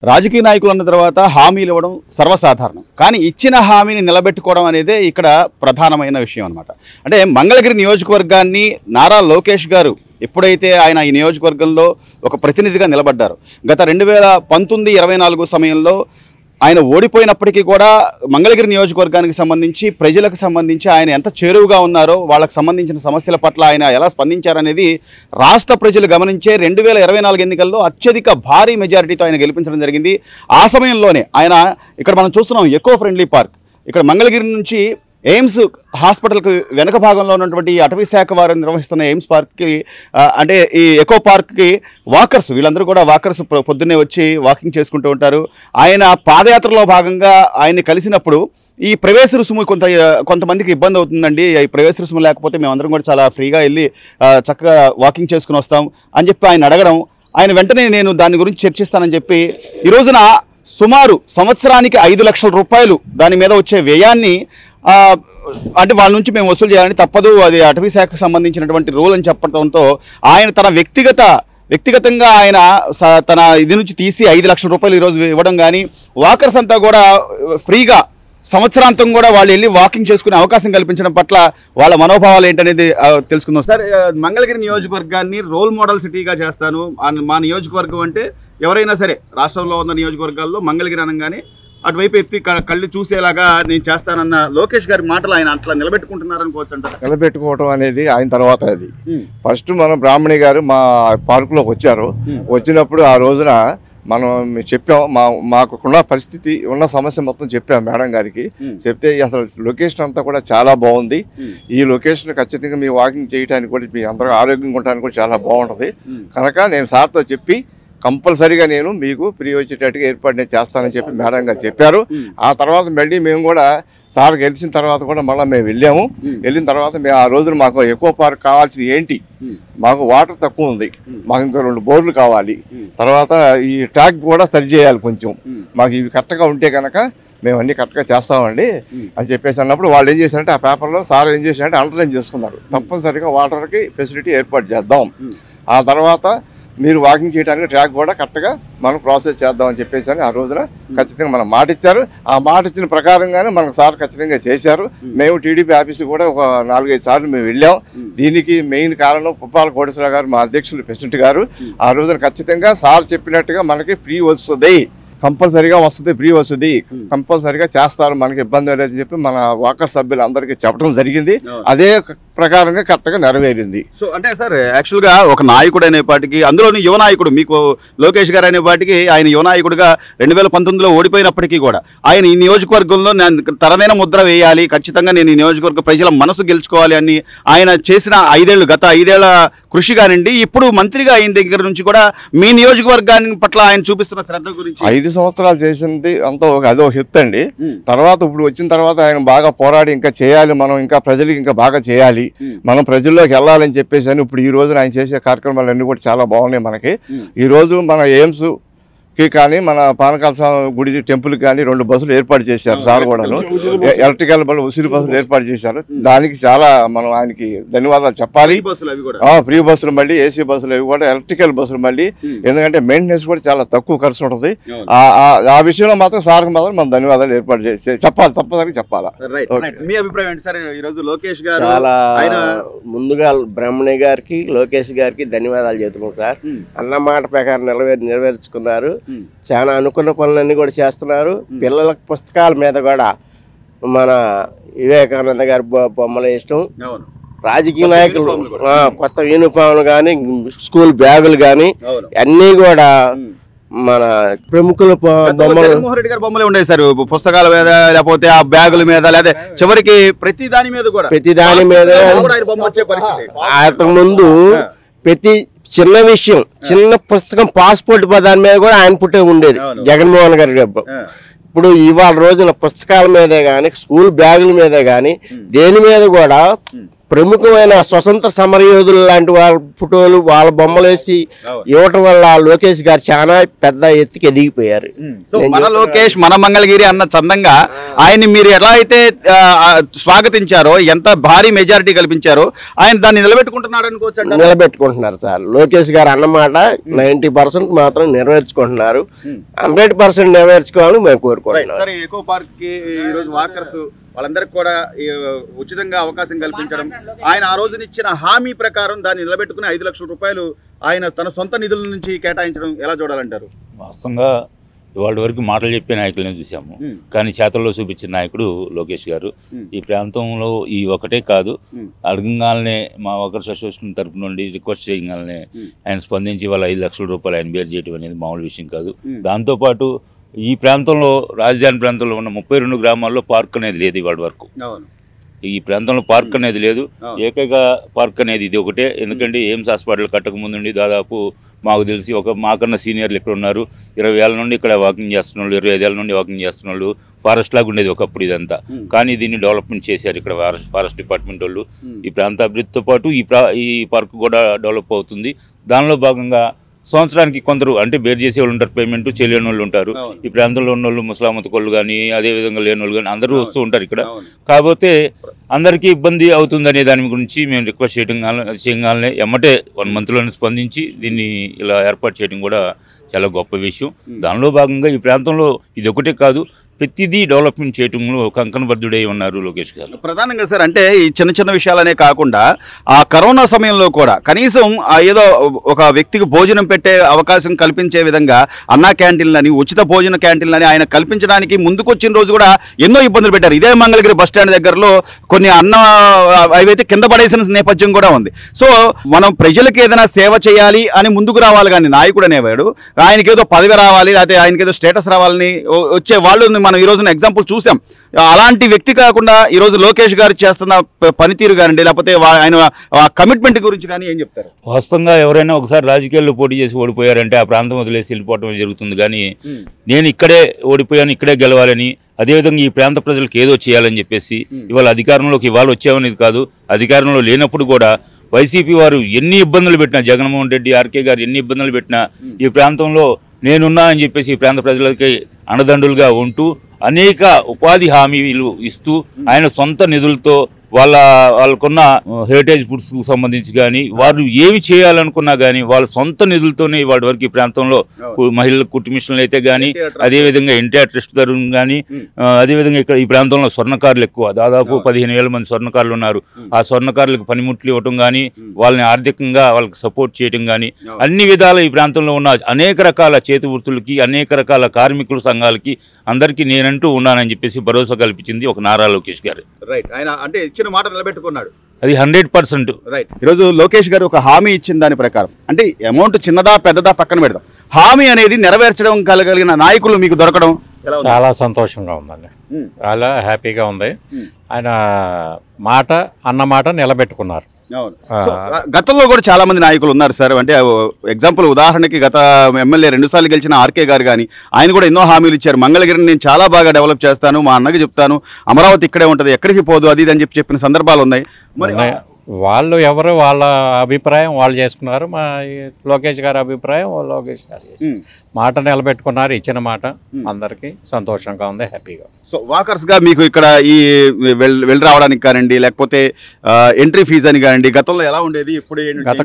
రాజకీయ నాయకులు అన్న తర్వాత హామీలు ఇవ్వడం సర్వసాధారణం. కానీ ఇచ్చిన హామీని నిలబెట్టుకోవడం అనేదే ఇక్కడ ప్రధానమైన విషయం అన్నమాట. అంటే మంగళగిరి నియోజకవర్గాన్ని నారా లోకేష్ గారు ఎప్పుడైతే ఆయన ఈ నియోజకవర్గంలో ఒక ప్రతినిధిగా నిలబడ్డారు, గత 2019-24 సమయంలో ఆయన ఓడిపోయినప్పటికీ కూడా మంగళగిరి నియోజకవర్గానికి సంబంధించి ప్రజలకు సంబంధించి ఆయన ఎంత చేరువుగా ఉన్నారో, వాళ్ళకు సంబంధించిన సమస్యల పట్ల ఆయన ఎలా స్పందించారనేది రాష్ట్ర ప్రజలు గమనించే 2024 ఎన్నికల్లో అత్యధిక భారీ మెజారిటీతో ఆయన గెలిపించడం జరిగింది. ఆ సమయంలోనే ఆయన ఇక్కడ మనం చూస్తున్నాం ఎకో ఫ్రెండ్లీ పార్క్, ఇక్కడ మంగళగిరి నుంచి ఎయిమ్స్ హాస్పిటల్కి వెనక భాగంలో ఉన్నటువంటి అటవీ శాఖ వారు నిర్వహిస్తున్న ఎయిమ్స్ పార్క్కి అంటే ఈ ఎకో పార్క్కి వాకర్స్, వీళ్ళందరూ కూడా వాకర్స్ పొద్దున్నే వచ్చి వాకింగ్ చేసుకుంటూ ఉంటారు. ఆయన పాదయాత్రలో భాగంగా ఆయన్ని కలిసినప్పుడు ఈ ప్రవేశ రుసుము కొంతమందికి ఇబ్బంది అవుతుందండి, ఈ ప్రవేశ రుసుము లేకపోతే మేమందరం కూడా చాలా ఫ్రీగా వెళ్ళి చక్కగా వాకింగ్ చేసుకుని వస్తాం అని చెప్పి ఆయన అడగడం, ఆయన వెంటనే నేను దాని గురించి చర్చిస్తానని చెప్పి ఈ రోజున సుమారు సంవత్సరానికి 5 లక్షల రూపాయలు దాని మీద వచ్చే వ్యయాన్ని అంటే వాళ్ళ నుంచి మేము వసూలు చేయాలని తప్పదు, అది అటవీ శాఖకు సంబంధించినటువంటి రూల్ అని చెప్పడంతో ఆయన తన వ్యక్తిగతంగా ఆయన తన ఇది నుంచి తీసి 5 లక్షల రూపాయలు ఈరోజు ఇవ్వడం, కానీ వాకర్స్ అంతా కూడా ఫ్రీగా సంవత్సరాంతం కూడా వాళ్ళు వెళ్ళి వాకింగ్ చేసుకునే అవకాశం కల్పించడం పట్ల వాళ్ళ మనోభావాలు ఏంటనేది తెలుసుకుందాం. సార్, మంగళగిరి నియోజకవర్గాన్ని రోల్ మోడల్ సిటీగా చేస్తాను, మా నియోజకవర్గం అంటే ఎవరైనా సరే రాష్ట్రంలో ఉన్న నియోజకవర్గాల్లో మంగళగిరి అనగానే అటువైపు ఎత్తి కళ్ళు చూసేలాగా నేను చేస్తానన్న లోకేష్ గారి మాటలు ఆయన అట్లా నిలబెట్టుకుంటున్నారనుకోవచ్చు అంటారు. నిలబెట్టుకోవటం అనేది ఆయన తర్వాత, అది ఫస్ట్ మనం బ్రాహ్మణి గారు మా పార్కులోకి వచ్చారు. వచ్చినప్పుడు ఆ రోజున మనం చెప్పాం, మాకున్న పరిస్థితి ఉన్న సమస్య మొత్తం చెప్పాం మేడం గారికి. చెప్తే అసలు లొకేషన్ అంతా కూడా చాలా బాగుంది, ఈ లొకేషన్ ఖచ్చితంగా మీ వాకింగ్ చేయడానికి కూడా మీ అందరూ ఆరోగ్యంగా ఉండడానికి కూడా చాలా బాగుంటుంది కనుక నేను సార్తో చెప్పి కంపల్సరీగా నేను మీకు ఫ్రీ వచ్చేటట్టుగా ఏర్పాటు నేను చేస్తానని చెప్పి మేడం గారు చెప్పారు. ఆ తర్వాత మళ్ళీ మేము కూడా సార్ గెలిచిన తర్వాత కూడా మళ్ళీ మేము వెళ్ళాము. వెళ్ళిన తర్వాత మేము ఆ రోజున మాకు ఎకో పార్క్ కావాల్సింది ఏంటి, మాకు వాటర్ తక్కువ ఉంది, మాకు ఇంకా 2 బోర్లు కావాలి, తర్వాత ఈ ట్యాక్ కూడా సరి చేయాలి కొంచెం, మాకు ఇవి కరెక్ట్గా ఉంటే కనుక మేము అన్నీ కరెక్ట్గా చేస్తామండి అని చెప్పేసి అన్నప్పుడు వాళ్ళు ఏం చేశారంటే ఆ పేపర్లో సార్ ఏం చేశారంటే అండర్లైన్ చేసుకున్నారు, తప్పనిసరిగా వాటర్కి ఫెసిలిటీ ఏర్పాటు చేద్దాం, ఆ తర్వాత మీరు వాకింగ్ చేయడానికి ట్రాక్ కూడా కరెక్ట్గా మనం ప్రాసెస్ చేద్దామని చెప్పేసి అని ఆ రోజున ఖచ్చితంగా మనం మాట ఇచ్చారు. ఆ మాట ఇచ్చిన ప్రకారంగానే మనకు సార్ ఖచ్చితంగా చేశారు. మేము టీడీపీ ఆఫీసు కూడా ఒక 4-5 సార్లు మేము వెళ్ళాం. దీనికి మెయిన్ కారణం పుప్పాల కోటేశ్వరరావు గారు, మా అధ్యక్షులు ప్రెసిడెంట్ గారు. ఆ రోజున ఖచ్చితంగా సార్ చెప్పినట్టుగా మనకి ఫ్రీ వస్తుంది, కంపల్సరీగా వస్తుంది, ఫ్రీ వస్తుంది, కంపల్సరీగా చేస్తారు, మనకి ఇబ్బంది లేదని చెప్పి మన వాకర్ సభ్యులు అందరికీ చెప్పడం జరిగింది. అదే ప్రకారంగా కరెక్ట్గా నెరవేరింది. సో అంటే సార్, యాక్చువల్గా ఒక నాయకుడు అనేపాటికి, అందులోని యువ నాయకుడు మీకు లోకేష్ గారు అనేపాటికి, ఆయన యువ నాయకుడిగా 2019లో ఓడిపోయినప్పటికీ కూడా ఆయన ఈ నియోజకవర్గంలో నేను తనదైన ముద్ర వేయాలి, ఖచ్చితంగా నేను ఈ నియోజకవర్గ ప్రజల మనసు గెలుచుకోవాలి అని ఆయన చేసిన గత 5 ఏళ్ల కృషి కానివ్వండి, ఇప్పుడు మంత్రిగా అయిన దగ్గర నుంచి కూడా మీ నియోజకవర్గాన్ని పట్ల ఆయన చూపిస్తున్న శ్రద్ధ గురించి 5 సంవత్సరాలు చేసింది అంతా అదో హిట్ అండి. తర్వాత ఇప్పుడు వచ్చిన తర్వాత ఆయన బాగా పోరాడి ఇంకా చేయాలి, మనం ఇంకా ప్రజలకు ఇంకా బాగా చేయాలి, మనం ప్రజల్లోకి వెళ్ళాలని చెప్పేసి అని ఇప్పుడు ఈ రోజున ఆయన చేసే కార్యక్రమాలన్నీ కూడా చాలా బాగున్నాయి. మనకి ఈ రోజు మన ఎయిమ్స్ కి కానీ మన పానకాల గుడి టెంపుల్కి కానీ 2 బస్సులు ఏర్పాటు చేశారు సార్ కూడాను, ఎలక్ట్రికల్ ఉసిరి బస్సులు ఏర్పాటు చేశారు. దానికి చాలా మనం ఆయనకి ధన్యవాదాలు చెప్పాలి. ఫ్రీ బస్సులు మళ్ళీ ఏసీ బస్సులు అవి కూడా ఎలక్ట్రికల్ బస్సులు మళ్ళీ, ఎందుకంటే మెయింటెనెన్స్ కూడా చాలా తక్కువ ఖర్చు ఉంటుంది. ఆ విషయంలో మాత్రం సార్కి మాత్రం మనం ధన్యవాదాలు ఏర్పాటు చేసి చెప్పాలి, తప్పనిసరిగా చెప్పాలా. మీ అభిప్రాయం ఏంటి సార్? ఈరోజు లోకేష్ గారు చాలా ముందుగా బ్రాహ్మణి గారికి, లోకేష్ గారికి ధన్యవాదాలు చెబుతున్నాం సార్. అన్నమాట ప్రకారం నెరవేర్చుకున్నారు, చాలా అనుకున్న పనులన్నీ కూడా చేస్తున్నారు. పిల్లల పుస్తకాల మీద కూడా మన వివేకానంద గారి బొమ్మలు వేయటం, రాజకీయ నాయకులు కొత్త యూనిఫామ్లు కానీ, స్కూల్ బ్యాగులు కానీ అన్నీ కూడా మన ప్రముఖుల బొమ్మలే ఉండేది సార్, పుస్తకాల మీద లేకపోతే ఆ బ్యాగుల మీద, లేదా చివరికి ప్రతి దాని మీద అంతకుముందు ప్రతి చిన్న విషయం, చిన్న పుస్తకం పాస్పోర్ట్ పదాల మీద కూడా ఆయన పుట్టే ఉండేది జగన్మోహన్ గారి. ఇప్పుడు ఇవాళ రోజున పుస్తకాల మీదే కానీ, స్కూల్ బ్యాగుల మీదే కానీ, దేని మీద కూడా ప్రముఖమైన స్వతంత్ర సమరయోధులు లాంటి వాళ్ళ ఫోటోలు వాళ్ళ బొమ్మలు వేసి ఇవ్వటం వల్ల లోకేష్ గారు చాలా పెద్ద ఎత్తుకి ఎదిగిపోయారు. సో మన లోకేష్ మన మంగళగిరి అన్న చందంగా ఆయన్ని మీరు ఎలా అయితే స్వాగతించారో, ఎంత భారీ మెజారిటీ కల్పించారో, ఆయన దాన్ని నిలబెట్టుకుంటున్నాడు అనుకోవచ్చు. నిలబెట్టుకుంటున్నారు సార్. లోకేష్ గారు అన్నమాట 90% మాత్రం నెరవేర్చుకుంటున్నారు. 100% నెరవేర్చుకోవాలని మేము కోరుకుంటున్నాం. ఎకో పార్క్ కి ఈ రోజు వాకర్స్ వాళ్ళందరికీ కూడా ఉచితంగా అవకాశం కల్పించడం, ఆయన ఆ రోజునిచ్చిన హామీ ప్రకారం దాన్ని నిలబెట్టుకుని 5 లక్షల రూపాయలు ఆయన తన సొంత నిధుల నుంచి కేటాయించడం ఎలా చూడాలంటారు? వాస్తవంగా ఇవాళ వరకు మాటలు చెప్పే నాయకులనే చూసాము, కానీ చేతల్లో చూపించిన నాయకుడు లోకేష్ గారు. ఈ ప్రాంతంలో ఈ ఒకటే కాదు, అడగంగానే మా వర్కర్స్ అసోసియేషన్ తరపు నుండి రిక్వెస్ట్ చేయగానే ఆయన స్పందించి వాళ్ళ 5 లక్షల రూపాయలు ఆయన బేర్ చేయడం అనేది మామూలు విషయం కాదు. దాంతోపాటు ఈ ప్రాంతంలో, రాజధాని ప్రాంతంలో ఉన్న 32 గ్రామాల్లో పార్క్ అనేది లేదు ఇవాళ వరకు. ఈ ప్రాంతంలో పార్క్ అనేది లేదు. ఏకైక పార్క్ అనేది ఇది ఒకటే. ఎందుకంటే ఎయిమ్స్ హాస్పిటల్ కట్టక ముందుండి దాదాపు మాకు తెలిసి మాకన్నా సీనియర్లు ఇక్కడ ఉన్నారు. 20 ఏళ్ళ నుండి ఇక్కడ వాకింగ్ చేస్తున్న వాళ్ళు, 25 ఏళ్ళ నుండి వాకింగ్ చేస్తున్న వాళ్ళు. ఫారెస్ట్ లాగా ఉండేది ఒకప్పుడు ఇదంతా, కానీ దీన్ని డెవలప్మెంట్ చేశారు ఇక్కడ ఫారెస్ట్ డిపార్ట్మెంట్ వాళ్ళు. ఈ ప్రాంత అభివృద్ధితో పాటు ఈ పార్క్ కూడా డెవలప్ అవుతుంది. దానిలో భాగంగా సంవత్సరానికి కొందరు అంటే బేర్ చేసే వాళ్ళు ఉంటారు, పేమెంట్ చేయలేని వాళ్ళు ఉంటారు. ఈ ప్రాంతంలో ఉన్న వాళ్ళు ముస్లామత కొళ్ళు కానీ, అదేవిధంగా లేని వాళ్ళు కానీ అందరూ వస్తూ ఉంటారు ఇక్కడ. కాకపోతే అందరికీ ఇబ్బంది అవుతుంది అనే దాని గురించి మేము రిక్వెస్ట్ చేయగానే ఎమ్మటే 1 మంత్లోనే స్పందించి దీన్ని ఇలా ఏర్పాటు చేయడం కూడా చాలా గొప్ప విషయం. దానిలో భాగంగా ఈ ప్రాంతంలో ఇది ఒకటే కాదు, ప్రతిదీ డెవలప్మెంట్ చేయటంలో కంకణబద్ధుడై ఉన్నారు లోకేష్ గారు. ప్రధానంగా సార్, అంటే ఈ చిన్న చిన్న విషయాలనే కాకుండా ఆ కరోనా సమయంలో కూడా కనీసం ఏదో ఒక వ్యక్తికి భోజనం పెట్టే అవకాశం కల్పించే విధంగా అన్నా క్యాంటీన్లని, ఉచిత భోజన క్యాంటీన్లని ఆయన కల్పించడానికి ముందుకొచ్చిన రోజు కూడా ఎన్నో ఇబ్బందులు పెట్టారు. ఇదే మంగళగిరి బస్టాండ్ దగ్గరలో కొన్ని అవైతే కింద పడేసిన నేపథ్యం కూడా ఉంది. సో మనం ప్రజలకు ఏదైనా సేవ చేయాలి అని ముందుకు రావాలి, కానీ నాయకుడు అనేవాడు ఆయనకి ఏదో పదవి రావాలి, లేకపోతే ఆయనకి ఏదో స్టేటస్ రావాలని వచ్చే వాళ్ళు మనం ఈ రోజున ఎగ్జాంపుల్ చూసాం. అలాంటి వ్యక్తి కాకుండా ఈరోజు లోకేష్ గారు చేస్తున్న పనితీరు కానివ్వండి, లేకపోతే ఆయన కమిట్మెంట్ గురించి కానీ ఏం చెప్తారు? వాస్తవంగా ఎవరైనా ఒకసారి రాజకీయాల్లో పోటీ చేసి ఓడిపోయారంటే ఆ ప్రాంతం వదిలేసి వెళ్ళిపోవటం జరుగుతుంది. కానీ నేను ఇక్కడే ఓడిపోయాను, ఇక్కడే గెలవాలని, అదేవిధంగా ఈ ప్రాంత ప్రజలకు ఏదో చేయాలని చెప్పేసి ఇవాళ అధికారంలోకి ఇవాళ వచ్చామనేది కాదు, అధికారంలో లేనప్పుడు కూడా వైసీపీ వారు ఎన్ని ఇబ్బందులు పెట్టినా, జగన్మోహన్ రెడ్డి, ఆర్కే గారు ఎన్ని ఇబ్బందులు పెట్టినా ఈ ప్రాంతంలో నేనున్నా అని చెప్పేసి ఈ ప్రాంత ప్రజలకి అండదండులుగా ఉంటూ అనేక ఉపాధి హామీలు ఇస్తూ ఆయన సొంత నిధులతో వాళ్ళకున్న హెరిటేజ్ ఫుడ్స్కు సంబంధించి కానీ వారు ఏమి చేయాలనుకున్నా కానీ వాళ్ళ సొంత నిధులతోనే వాటి వరకు ఈ ప్రాంతంలో మహిళలకు కుట్టు మిషన్లు అయితే కానీ, అదేవిధంగా ఎన్టీఆర్ ట్రస్ట్ గారు కానీ, అదేవిధంగా ఇక్కడ ఈ ప్రాంతంలో స్వర్ణకారులు ఎక్కువ, దాదాపు 15,000 మంది స్వర్ణకారులు ఉన్నారు. ఆ స్వర్ణకారులకు పనిముట్లు ఇవ్వటం కానీ, వాళ్ళని ఆర్థికంగా వాళ్ళకి సపోర్ట్ చేయడం కానీ, అన్ని విధాల ఈ ప్రాంతంలో ఉన్న అనేక రకాల చేతి వృత్తులకి, అనేక రకాల కార్మికుల సంఘాలకి అందరికీ నేనంటూ ఉన్నానని చెప్పేసి భరోసా కల్పించింది ఒక నారా లోకేష్ గారు. రైట్, ఆయన అంటే ఇచ్చిన మాట నిలబెట్టుకున్నాడు, అది 100%. రైట్. ఈరోజు లోకేష్ గారు ఒక హామీ ఇచ్చిన దాని ప్రకారం, అంటే అమౌంట్ చిన్నదా పెద్దదా పక్కన పెడదాం, హామీ అనేది నెరవేర్చడం కలిగిన నాయకులు మీకు దొరకడం చాలా సంతోషంగా ఉందండి, చాలా హ్యాపీగా ఉంది. ఆయన అన్నమాట నిలబెట్టుకున్నారు. గతంలో కూడా చాలా మంది నాయకులు ఉన్నారు సార్. అంటే ఎగ్జాంపుల్ ఉదాహరణకి గత ఎమ్మెల్యే 2 సార్లు గెలిచిన ఆర్కే గారు కానీ ఆయన కూడా ఎన్నో హామీలు ఇచ్చారు. మంగళగిరిని నేను చాలా బాగా డెవలప్ చేస్తాను, మా అన్నకి చెప్తాను, అమరావతి ఇక్కడే ఉంటుంది, ఎక్కడికి పోదు, అది అని చెప్పిన సందర్భాలు ఉన్నాయి. మరి వాళ్ళు ఎవరు వాళ్ళ అభిప్రాయం వాళ్ళు చేసుకున్నారు. మా లోకేష్ గారి అభిప్రాయం లోకేష్ గారు మాట నిలబెట్టుకున్నారు, ఇచ్చిన మాట అందరికీ సంతోషంగా ఉంది, హ్యాపీగా. సో వాకర్స్ గా మీకు ఇక్కడ ఈ వెళ్ళి రావడానికి కానివ్వండి, లేకపోతే ఎంట్రీ ఫీజు అని కానివ్వండి, గతంలో ఎలా ఉండేది, ఇప్పుడు గత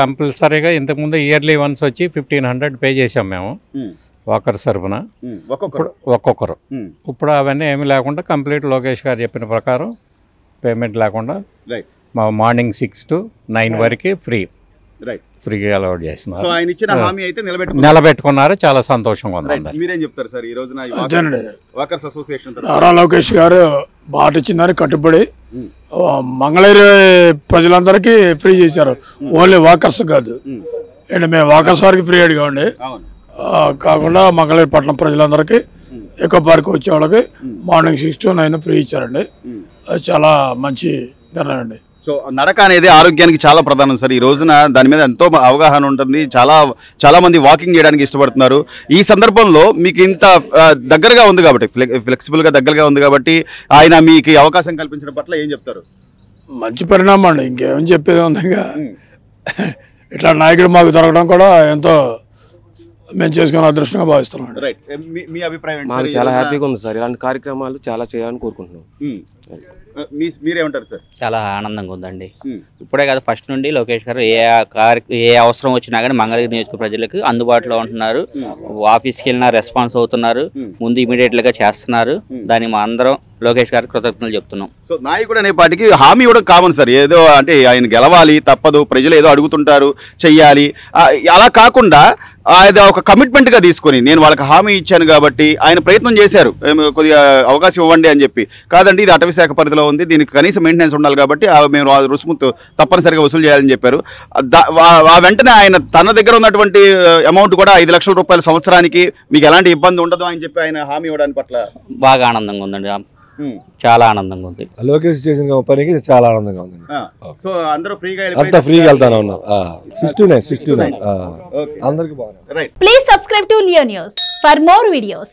కంపల్సరీగా ఇంతకుముందు ఇయర్లీ వన్స్ వచ్చి 1500 పే చేసాం మేము వాకర్స్ తరఫున ఒక్కొక్కరు. ఇప్పుడు అవన్నీ ఏమీ లేకుండా కంప్లీట్ లోకేష్ గారు చెప్పిన ప్రకారం పేమెంట్ లేకుండా మార్నింగ్ 6 to 9 వరకు ఫ్రీగా అలౌట్ చేస్తున్నారు. నిలబెట్టుకున్నారు, చాలా సంతోషంగా ఉంది. మీరేం చెప్తారు సార్ ఈ రోజున వాకర్స్ అసోసియేషన్? నారా లోకేష్ గారు మాట ఇచ్చిందని కట్టుబడి మంగళగిరి ప్రజలందరికీ ఫ్రీ చేశారు, ఓన్లీ వాకర్స్ కాదు. అండ్ మేము వాకర్స్ వారికి ఫ్రీ అడిగామండి, కాకుండా మంగళగిరి పట్టణం ప్రజలందరికీ ఎకో పార్క్ వచ్చే వాళ్ళకి మార్నింగ్ 6 to 9 ఫ్రీ ఇచ్చారండి. అది చాలా మంచి నిర్ణయం అండి. సో నడక అనేది ఆరోగ్యానికి చాలా ప్రధానం సార్. ఈ రోజున దాని మీద ఎంతో అవగాహన ఉంటుంది, చాలా మంది వాకింగ్ చేయడానికి ఇష్టపడుతున్నారు. ఈ సందర్భంలో మీకు ఇంత దగ్గరగా ఉంది కాబట్టి, ఫ్లెక్సిబుల్గా దగ్గరగా ఉంది కాబట్టి ఆయన మీకు అవకాశం కల్పించడం పట్ల ఏం చెప్తారు? మంచి పరిణామం అండి, ఇంకేం చెప్పేది ఉంది. ఇంకా ఇట్లా నాయకుడు మాకు దొరకడం కూడా ఎంతో మేము చేసుకున్న అదృష్టంగా భావిస్తున్నాం. రైట్. మీ అభిప్రాయం ఏంటి మాకు సార్? చాలా హ్యాపీగా ఉంది సార్. ఇలాంటి కార్యక్రమాలు చాలా చేయాలని కోరుకుంటున్నాం. మీరేమంటారు సార్? చాలా ఆనందంగా ఉందండి. మ్మ్. ఇప్పుడే కాదు, ఫస్ట్ నుండి లోకేష్ గారు ఏ అవసరం వచ్చినా కానీ మంగళగిరి నియోజకవర్గ ప్రజలకు అందుబాటులో ఉంటున్నారు. ఆఫీస్కి వెళ్ళినా రెస్పాన్స్ అవుతున్నారు, ముందు ఇమీడియట్గా చేస్తున్నారు. దాన్ని మా అందరం లోకేష్ గారికి కృతజ్ఞతలు చెప్తున్నాం. సో నాయకుడు అనే పాటికి హామీ ఇవ్వడం కామన్ సార్. ఏదో అంటే ఆయన గెలవాలి తప్పదు, ప్రజలు ఏదో అడుగుతుంటారు చెయ్యాలి, అలా కాకుండా అది ఒక కమిట్మెంట్గా తీసుకొని నేను వాళ్ళకి హామీ ఇచ్చాను కాబట్టి ఆయన ప్రయత్నం చేశారు, కొద్దిగా అవకాశం ఇవ్వండి అని చెప్పి. కాదండి ఇది అటవీ శాఖ పరిధిలో ఉంది, దీనికి కనీసం మెయింటెనెన్స్ ఉండాలి కాబట్టి మేము రుసుము తప్పనిసరిగా వసూలు చేయాలని చెప్పారు. ఆ వెంటనే ఆయన తన దగ్గర ఉన్నటువంటి అమౌంట్ కూడా 5 లక్షల రూపాయల సంవత్సరానికి మీకు ఎలాంటి ఇబ్బంది ఉండదు అని చెప్పి ఆయన హామీ ఇవ్వడానికి పట్ల బాగా ఆనందంగా ఉందండి, చాలా ఆనందంగా ఉంది. లోకేష్ చేసిన పనికి చాలా ఆనందంగా ఉంది. సో అందరూ ఫ్రీగా అంతా ఫ్రీగా వెళ్తాను ఉన్నాం. 69 అందరికి బాగుంది. Please subscribe to Leo News for more videos.